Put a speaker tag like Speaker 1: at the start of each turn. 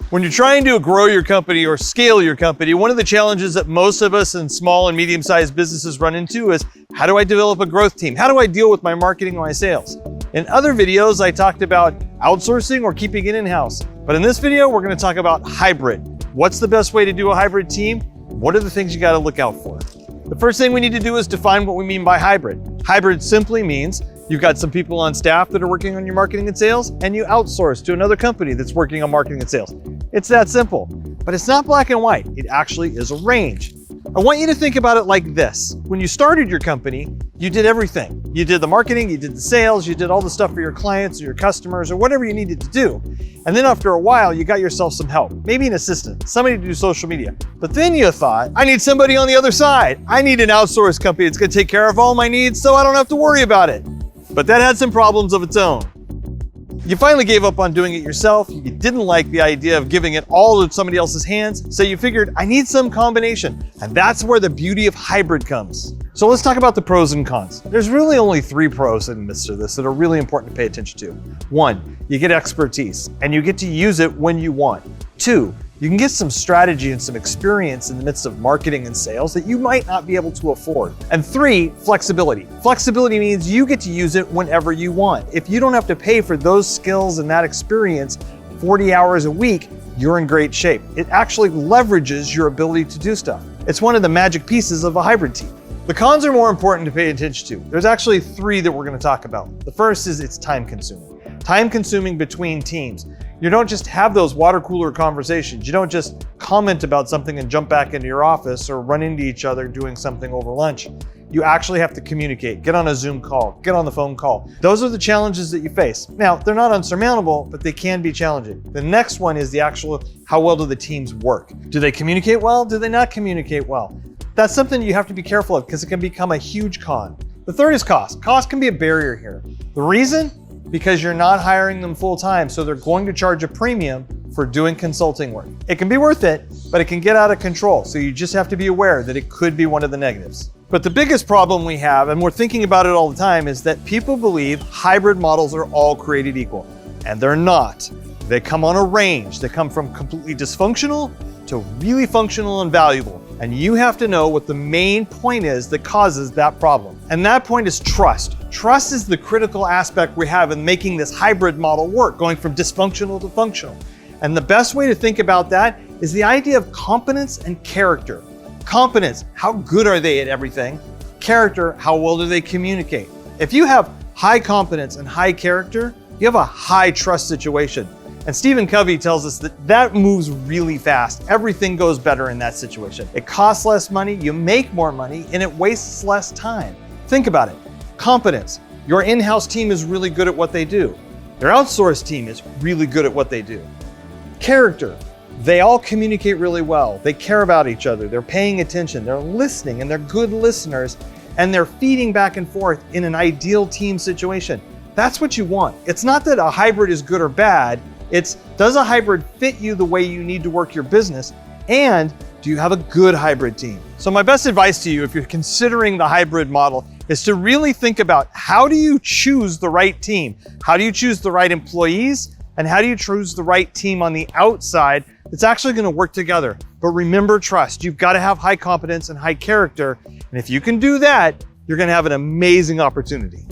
Speaker 1: When you're trying to grow your company or scale your company, one of the challenges that most of us in small and medium-sized businesses run into is, how do I develop a growth team? How do I deal with my marketing and my sales? In other videos, I talked about outsourcing or keeping it in-house. But in this video, we're going to talk about hybrid. What's the best way to do a hybrid team? What are the things you got to look out for? The first thing we need to do is define what we mean by hybrid. Hybrid simply means you've got some people on staff that are working on your marketing and sales, and you outsource to another company that's working on marketing and sales. It's that simple, but it's not black and white. It actually is a range. I want you to think about it like this. When you started your company, you did everything. You did the marketing, you did the sales, you did all the stuff for your clients or your customers or whatever you needed to do. And then after a while, you got yourself some help, maybe an assistant, somebody to do social media. But then you thought, I need somebody on the other side. I need an outsourced company that's gonna take care of all my needs so I don't have to worry about it. But that had some problems of its own. You finally gave up on doing it yourself. You didn't like the idea of giving it all to somebody else's hands. So you figured, I need some combination. And that's where the beauty of hybrid comes. So let's talk about the pros and cons. There's really only 3 pros in the midst of this that are really important to pay attention to. 1, you get expertise and you get to use it when you want. 2, you can get some strategy and some experience in the midst of marketing and sales that you might not be able to afford. And 3, flexibility. Flexibility means you get to use it whenever you want. If you don't have to pay for those skills and that experience 40 hours a week, you're in great shape. It actually leverages your ability to do stuff. It's one of the magic pieces of a hybrid team. The cons are more important to pay attention to. There's actually 3 that we're going to talk about. The first is it's time consuming. Time consuming between teams. You don't just have those water cooler conversations. You don't just comment about something and jump back into your office or run into each other doing something over lunch. You actually have to communicate, get on a Zoom call, get on the phone call. Those are the challenges that you face. Now, they're not unsurmountable, but they can be challenging. The next one is the actual, how well do the teams work? Do they communicate well? Do they not communicate well? That's something you have to be careful of because it can become a huge con. The third is cost. Cost can be a barrier here. The reason? Because you're not hiring them full time, so they're going to charge a premium for doing consulting work. It can be worth it, but it can get out of control, so you just have to be aware that it could be one of the negatives. But the biggest problem we have, and we're thinking about it all the time, is that people believe hybrid models are all created equal, and they're not. They come on a range. They come from completely dysfunctional to really functional and valuable. And you have to know what the main point is that causes that problem. And that point is trust. Trust is the critical aspect we have in making this hybrid model work, going from dysfunctional to functional. And the best way to think about that is the idea of competence and character. Competence, how good are they at everything? Character, how well do they communicate? If you have high competence and high character, you have a high trust situation. And Stephen Covey tells us that moves really fast. Everything goes better in that situation. It costs less money, you make more money, and it wastes less time. Think about it. Competence. Your in-house team is really good at what they do. Your outsourced team is really good at what they do. Character. They all communicate really well. They care about each other. They're paying attention. They're listening, and they're good listeners, and they're feeding back and forth in an ideal team situation. That's what you want. It's not that a hybrid is good or bad. It's, does a hybrid fit you the way you need to work your business? And do you have a good hybrid team? So my best advice to you, if you're considering the hybrid model, is to really think about, how do you choose the right team? How do you choose the right employees? And how do you choose the right team on the outside that's actually going to work together? But remember, trust. You've got to have high competence and high character. And if you can do that, you're going to have an amazing opportunity.